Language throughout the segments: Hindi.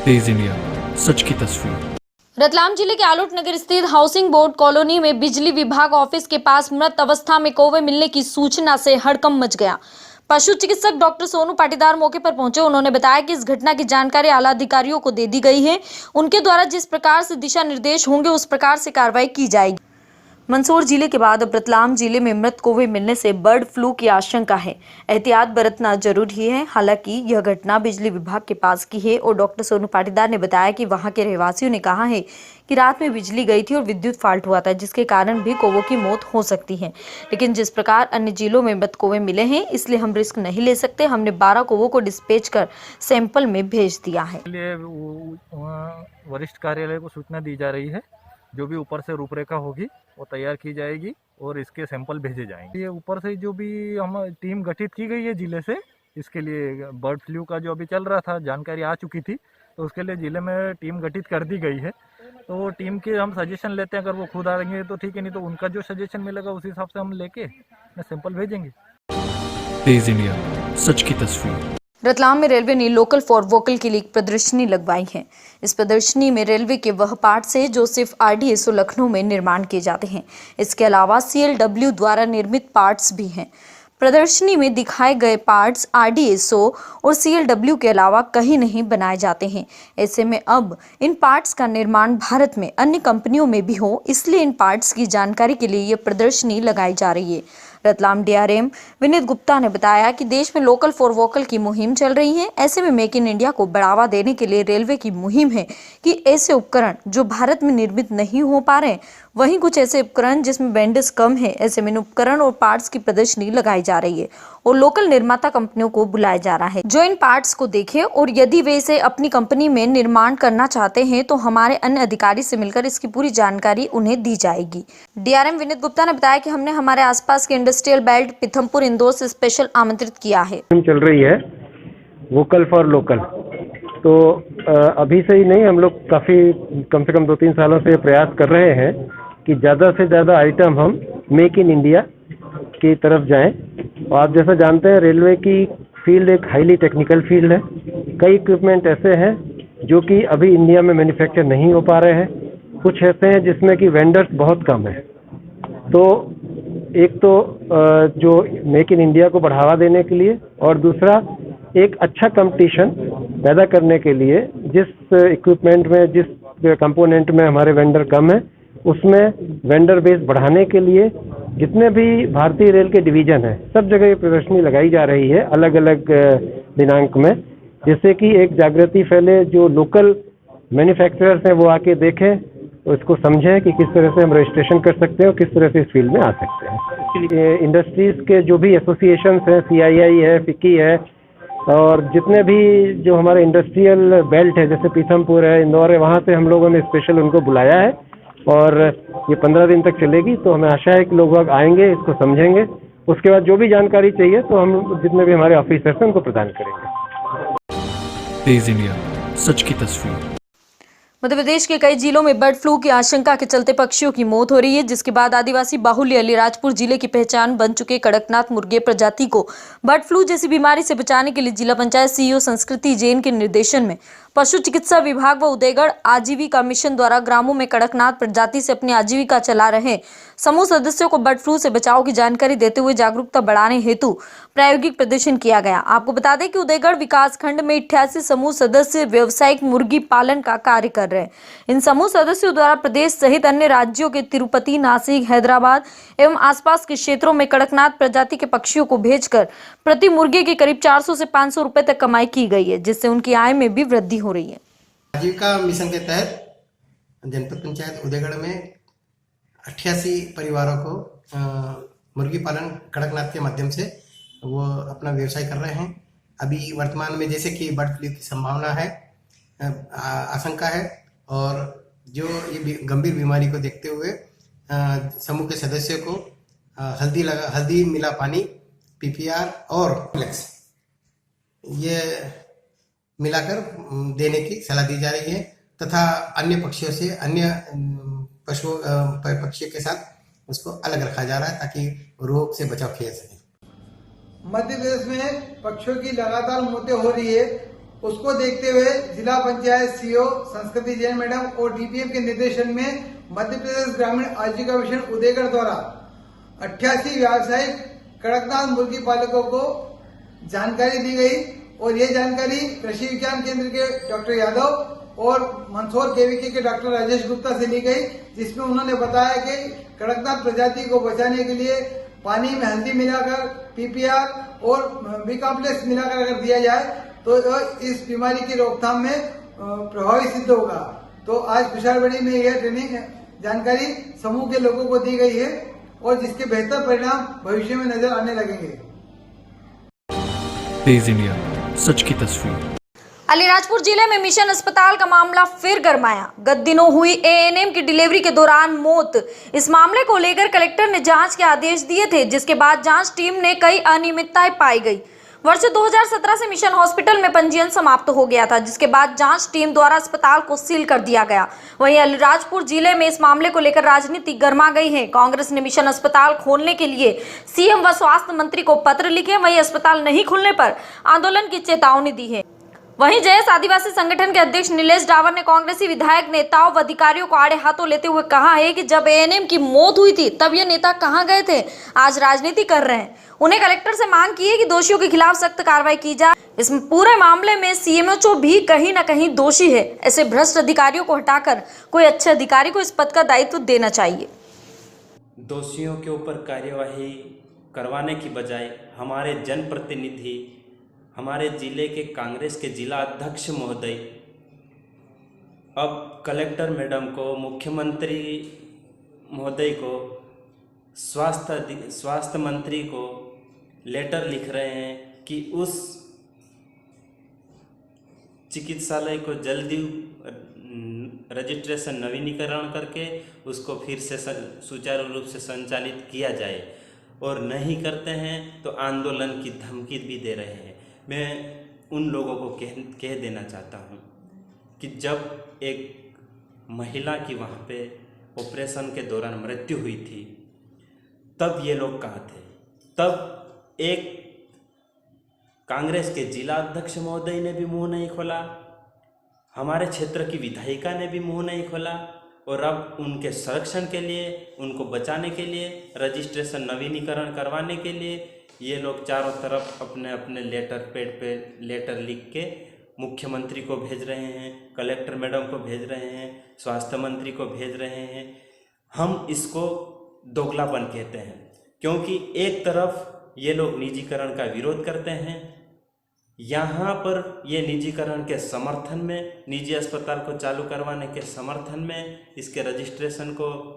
तेज इंडिया, सच की तस्वीर। रतलाम जिले के आलोट नगर स्थित हाउसिंग बोर्ड कॉलोनी में बिजली विभाग ऑफिस के पास मृत अवस्था में कौवे मिलने की सूचना से हड़कंप मच गया। पशु चिकित्सक डॉक्टर सोनू पाटीदार मौके पर पहुंचे। उन्होंने बताया कि इस घटना की जानकारी आला अधिकारियों को दे दी गई है। उनके द्वारा जिस प्रकार से दिशा निर्देश होंगे उस प्रकार से कार्रवाई की जाएगी। मंदसौर जिले के बाद अब रतलाम जिले में मृत कौवे मिलने से बर्ड फ्लू की आशंका है। एहतियात बरतना जरूरी है। हालांकि यह घटना बिजली विभाग के पास की है और डॉक्टर सोनू पाटीदार ने बताया कि वहां के रहवासियों ने कहा है कि रात में बिजली गई थी और विद्युत फाल्ट हुआ था, जिसके कारण भी कौवों की मौत हो सकती है। लेकिन जिस प्रकार अन्य जिलों में मृत कौवे मिले हैं, इसलिए हम रिस्क नहीं ले सकते। हमने 12 कौवों को डिस्पैच कर सैंपल में भेज दिया है। वरिष्ठ कार्यालय को सूचना दी जा रही है। जो भी ऊपर से रूपरेखा होगी वो तैयार की जाएगी और इसके सैंपल भेजे जाएंगे। ये ऊपर से जो भी हम टीम गठित की गई है जिले से, इसके लिए बर्ड फ्लू का जो अभी चल रहा था जानकारी आ चुकी थी, तो उसके लिए जिले में टीम गठित कर दी गई है। तो वो टीम के हम सजेशन लेते हैं, अगर वो खुद आएंगे तो ठीक है, नहीं तो उनका जो सजेशन मिलेगा उस हिसाब से हम लेके सैंपल भेजेंगे। तेज इंडिया, सच की तस्वीर। रतलाम में रेलवे ने लोकल फॉर वोकल के लिए एक प्रदर्शनी लगवाई है। इस प्रदर्शनी में रेलवे के वह पार्ट्स है जो सिर्फ RDSO लखनऊ में निर्माण किए जाते हैं। इसके अलावा CLW द्वारा निर्मित पार्ट्स भी हैं। प्रदर्शनी में दिखाए गए पार्ट्स RDSO और CLW के अलावा कहीं नहीं बनाए जाते हैं। ऐसे में अब इन पार्ट्स का निर्माण भारत में अन्य कंपनियों में भी हो, इसलिए इन पार्ट्स की जानकारी के लिए ये प्रदर्शनी लगाई जा रही है। रतलाम DRM विनीत गुप्ता ने बताया कि देश में लोकल फॉर वोकल की मुहिम चल रही है। ऐसे में मेक इन इंडिया को बढ़ावा देने के लिए रेलवे की मुहिम है कि ऐसे उपकरण जो भारत में निर्मित नहीं हो पा रहे, वहीं कुछ ऐसे उपकरण जिसमें वेंडर्स कम है, ऐसे में उपकरण और पार्ट्स की प्रदर्शनी लगाई जा रही है और लोकल निर्माता कंपनियों को बुलाया जा रहा है जो इन पार्ट्स को देखे, और यदि वे इसे अपनी कंपनी में निर्माण करना चाहते हैं तो हमारे अन्य अधिकारी से मिलकर इसकी पूरी जानकारी उन्हें दी जाएगी। DRM विनीत गुप्ता ने बताया कि हमने हमारे आसपास के इंडस्ट्रियल बेल्ट पीथमपुर, इंदौर से स्पेशल आमंत्रित किया है। चल रही है वोकल फॉर लोकल, तो अभी से ही नहीं, हम लोग काफ़ी कम से कम 2-3 सालों से प्रयास कर रहे हैं कि ज़्यादा से ज़्यादा आइटम हम मेक इन इंडिया की तरफ जाएं। और आप जैसा जानते हैं, रेलवे की फील्ड एक हाईली टेक्निकल फील्ड है। कई इक्विपमेंट ऐसे हैं जो कि अभी इंडिया में मैन्युफैक्चर नहीं हो पा रहे हैं, कुछ ऐसे हैं जिसमें कि वेंडर्स बहुत कम है। तो एक तो जो मेक इन इंडिया को बढ़ावा देने के लिए, और दूसरा एक अच्छा कंपटीशन पैदा करने के लिए, जिस इक्विपमेंट में, जिस कंपोनेंट में हमारे वेंडर कम है, उसमें वेंडर बेस बढ़ाने के लिए जितने भी भारतीय रेल के डिवीजन हैं, सब जगह ये प्रदर्शनी लगाई जा रही है अलग अलग दिनांक में, जिससे कि एक जागृति फैले। जो लोकल मैन्युफैक्चरर्स हैं वो आके देखें, तो इसको समझें कि किस तरह से हम रजिस्ट्रेशन कर सकते हैं और किस तरह से इस फील्ड में आ सकते हैं। इसके लिए इंडस्ट्रीज़ के जो भी एसोसिएशंस हैं, CII है, FICCI है, और जितने भी जो हमारे इंडस्ट्रियल बेल्ट है, जैसे पीथमपुर है, इंदौर है, वहाँ से हम लोगों ने स्पेशल उनको बुलाया है और ये 15 दिन तक चलेगी। तो हमें आशा है कि लोग आएंगे, इसको समझेंगे, उसके बाद जो भी जानकारी चाहिए तो हम जितने भी हमारे ऑफिसर्स हैं उनको प्रदान करेंगे। तेज इंडिया, सच की तस्वीर। मध्य प्रदेश के कई जिलों में बर्ड फ्लू की आशंका के चलते पक्षियों की मौत हो रही है, जिसके बाद आदिवासी बाहुल्य अलीराजपुर जिले की पहचान बन चुके कड़कनाथ मुर्गे प्रजाति को बर्ड फ्लू जैसी बीमारी से बचाने के लिए जिला पंचायत CEO संस्कृति जैन के निर्देशन में पशु चिकित्सा विभाग व उदयगढ़ आजीविका मिशन द्वारा ग्रामों में कड़कनाथ प्रजाति से अपनी आजीविका चला रहे समूह सदस्यों को बर्ड फ्लू से बचाव की जानकारी देते हुए जागरूकता बढ़ाने हेतु प्रायोगिक प्रदर्शन किया गया। आपको बता दें कि उदयगढ़ विकास खंड में 88 समूह सदस्य व्यावसायिक मुर्गी पालन का कार्य कर रहे हैं। इन समूह सदस्यों द्वारा प्रदेश सहित अन्य राज्यों के तिरुपति, नासिक, हैदराबाद एवं आसपास के क्षेत्रों में कड़कनाथ प्रजाति के पक्षियों को भेजकर प्रति मुर्गे के करीब 400 से 500 रुपए तक कमाई की गई है, जिससे उनकी आय में भी वृद्धि हो रही है। आजीविका मिशन के तहत जनपद पंचायत उदयगढ़ में 88 परिवारों को मुर्गी पालन कड़कनाथ के माध्यम से वो अपना व्यवसाय कर रहे हैं। अभी वर्तमान में जैसे कि बर्ड फ्लू की संभावना है, आशंका है, और जो ये गंभीर बीमारी को देखते हुए समूह के सदस्यों को हल्दी मिला पानी, PPR और फ्लेक्स ये मिलाकर देने की सलाह दी जा रही है, तथा अन्य पक्षियों से, अन्य पक्षियों के साथ उसको अलग रखा जा रहा है ताकि रोग से बचाव किया जा सके। मध्य प्रदेश में पक्षियों की लगातार मौतें हो रही है उसको देखते हुए जिला पंचायत सीओ संस्कृति जैन मैडम और डीपीएम के निर्देशन में मध्य प्रदेश ग्रामीण आजीविका मिशन उदयगढ़ द्वारा 88 व्यावसायिक कड़कनाथ मुर्गी पालकों को जानकारी दी गई और ये जानकारी कृषि विज्ञान केंद्र के डॉक्टर यादव और मंदसौर केवीके के डॉक्टर राजेश गुप्ता से ली गई, जिसमें उन्होंने बताया कि कड़कनाथ प्रजाति को बचाने के लिए पानी में हल्दी मिलाकर पीपीआर और बी कॉम्प्लेक्स मिलाकर अगर दिया जाए तो इस बीमारी की रोकथाम में प्रभावी सिद्ध होगा। तो आज कुशालबड़ी में यह ट्रेनिंग जानकारी समूह के लोगों को दी गई है और जिसके बेहतर परिणाम भविष्य में नजर आने लगेंगे। तेज इंडिया, सच की तस्वीर। अलीराजपुर जिले में मिशन अस्पताल का मामला फिर गरमाया। गत दिनों हुई एएनएम की डिलीवरी के दौरान मौत। इस मामले को लेकर कलेक्टर ने जांच के आदेश दिए थे, जिसके बाद जांच टीम ने कई अनियमितताएं पाई गई। वर्ष 2017 से मिशन हॉस्पिटल में पंजीयन समाप्त हो गया था, जिसके बाद जांच टीम द्वारा अस्पताल को सील कर दिया गया। वहीं अलीराजपुर जिले में इस मामले को लेकर राजनीति गर्मा गई है। कांग्रेस ने मिशन अस्पताल खोलने के लिए सीएम व स्वास्थ्य मंत्री को पत्र लिखे, वहीं अस्पताल नहीं खुलने पर आंदोलन की चेतावनी दी है। वहीं जयस आदिवासी संगठन के अध्यक्ष नीलेश डावर ने कांग्रेसी विधायक नेताओं व अधिकारियों को आड़े हाथों लेते हुए कहा है कि जब एएनएम की मौत हुई थी तब ये नेता कहां गए थे, आज राजनीति कर रहे हैं। उन्हें कलेक्टर से मांग की है कि दोषियों के खिलाफ सख्त कार्रवाई की जाए। इस पूरे मामले में सीएमएचओ भी कहीं न कहीं दोषी है। ऐसे भ्रष्ट अधिकारियों को हटाकर कोई अच्छे अधिकारी को इस पद का दायित्व देना चाहिए। दोषियों के ऊपर कार्यवाही करवाने की बजाय हमारे जनप्रतिनिधि, हमारे जिले के कांग्रेस के जिला अध्यक्ष महोदय अब कलेक्टर मैडम को, मुख्यमंत्री महोदय को, स्वास्थ्य मंत्री को लेटर लिख रहे हैं कि उस चिकित्सालय को जल्दी रजिस्ट्रेशन नवीनीकरण करके उसको फिर से सुचारू रूप से संचालित किया जाए, और नहीं करते हैं तो आंदोलन की धमकी भी दे रहे हैं। मैं उन लोगों को कह देना चाहता हूँ कि जब एक महिला की वहाँ पे ऑपरेशन के दौरान मृत्यु हुई थी तब ये लोग कहाँ थे? तब एक कांग्रेस के जिला अध्यक्ष महोदय ने भी मुंह नहीं खोला, हमारे क्षेत्र की विधायिका ने भी मुंह नहीं खोला, और अब उनके संरक्षण के लिए, उनको बचाने के लिए, रजिस्ट्रेशन नवीनीकरण करवाने के लिए ये लोग चारों तरफ अपने अपने लेटर पैड पे लेटर लिख के मुख्यमंत्री को भेज रहे हैं, कलेक्टर मैडम को भेज रहे हैं, स्वास्थ्य मंत्री को भेज रहे हैं। हम इसको दोगलापन कहते हैं, क्योंकि एक तरफ ये लोग निजीकरण का विरोध करते हैं, यहाँ पर ये निजीकरण के समर्थन में, निजी अस्पताल को चालू करवाने के समर्थन में, इसके रजिस्ट्रेशन को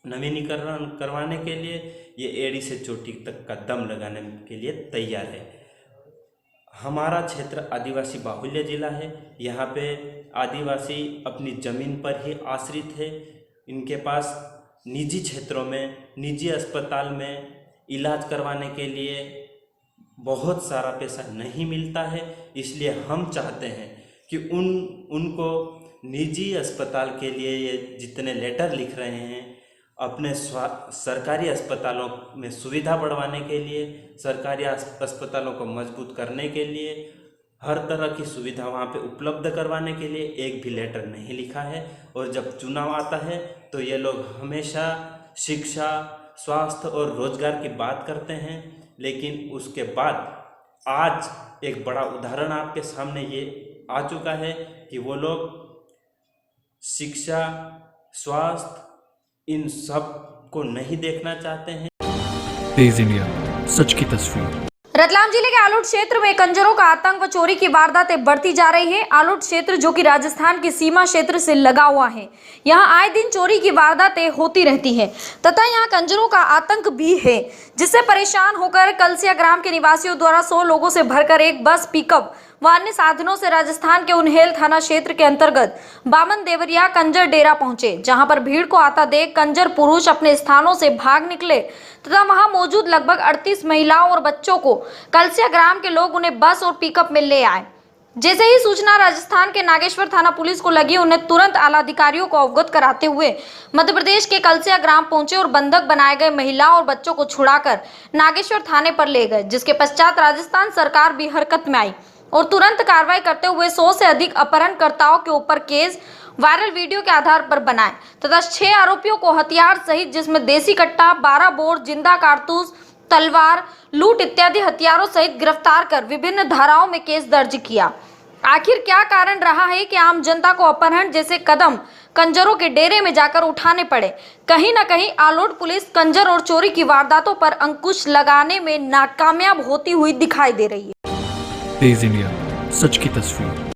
नवीनीकरण करवाने के लिए ये एड़ी से चोटी तक का दम लगाने के लिए तैयार है। हमारा क्षेत्र आदिवासी बाहुल्य जिला है। यहाँ पे आदिवासी अपनी ज़मीन पर ही आश्रित है। इनके पास निजी क्षेत्रों में, निजी अस्पताल में इलाज करवाने के लिए बहुत सारा पैसा नहीं मिलता है। इसलिए हम चाहते हैं कि उनको निजी अस्पताल के लिए ये जितने लेटर लिख रहे हैं, अपने सरकारी अस्पतालों में सुविधा बढ़वाने के लिए, सरकारी अस्पतालों को मजबूत करने के लिए, हर तरह की सुविधा वहाँ पे उपलब्ध करवाने के लिए एक भी लेटर नहीं लिखा है। और जब चुनाव आता है तो ये लोग हमेशा शिक्षा, स्वास्थ्य और रोजगार की बात करते हैं, लेकिन उसके बाद आज एक बड़ा उदाहरण आपके सामने ये आ चुका है कि वो लोग शिक्षा, स्वास्थ्य, इन सब को नहीं देखना चाहते हैं। तेज इंडिया, सच की तस्वीर। रतलाम जिले के आलोट क्षेत्र में कंजरों का आतंक व चोरी की वारदातें बढ़ती जा रही हैं। आलोट क्षेत्र जो कि राजस्थान की सीमा क्षेत्र से लगा हुआ है, यहां आए दिन चोरी की वारदातें होती रहती हैं तथा यहां कंजरों का आतंक भी है, जिससे परेशान होकर कलसिया ग्राम के निवासियों द्वारा 100 लोगों से भरकर एक बस, पिकअप व अन्य साधनों से राजस्थान के उन्हेल थाना क्षेत्र के अंतर्गत बामन देवरिया कंजर डेरा पहुंचे, जहां पर भीड़ को आता देख कंजर पुरुष अपने स्थानों से भाग निकले तथा वहां मौजूद लगभग 38 महिलाओं और बच्चों को कलसिया ग्राम के लोग उन्हें बस और पिकअप में ले आए। जैसे ही सूचना राजस्थान के नागेश्वर थाना पुलिस को लगी, उन्हें तुरंत आला अधिकारियों को अवगत कराते हुए मध्य प्रदेश के कलसिया ग्राम पहुंचे और बंधक बनाए गए महिलाओं और बच्चों को छुड़ाकर नागेश्वर थाने पर ले गए, जिसके पश्चात राजस्थान सरकार भी हरकत में आई। और तुरंत कार्रवाई करते हुए 100 से अधिक अपहरणकर्ताओं के ऊपर केस वायरल वीडियो के आधार पर बनाए तथा 6 आरोपियों को हथियार सहित जिसमें देसी कट्टा, 12 बोर, जिंदा कारतूस, तलवार, लूट इत्यादि हथियारों सहित गिरफ्तार कर विभिन्न धाराओं में केस दर्ज किया। आखिर क्या कारण रहा है कि आम जनता को अपहरण जैसे कदम कंजरों के डेरे में जाकर उठाने पड़े? कहीं न कहीं आलोट पुलिस कंजर और चोरी की वारदातों पर अंकुश लगाने में नाकामयाब होती हुई दिखाई दे रही है। तेज इंडिया, सच की तस्वीर।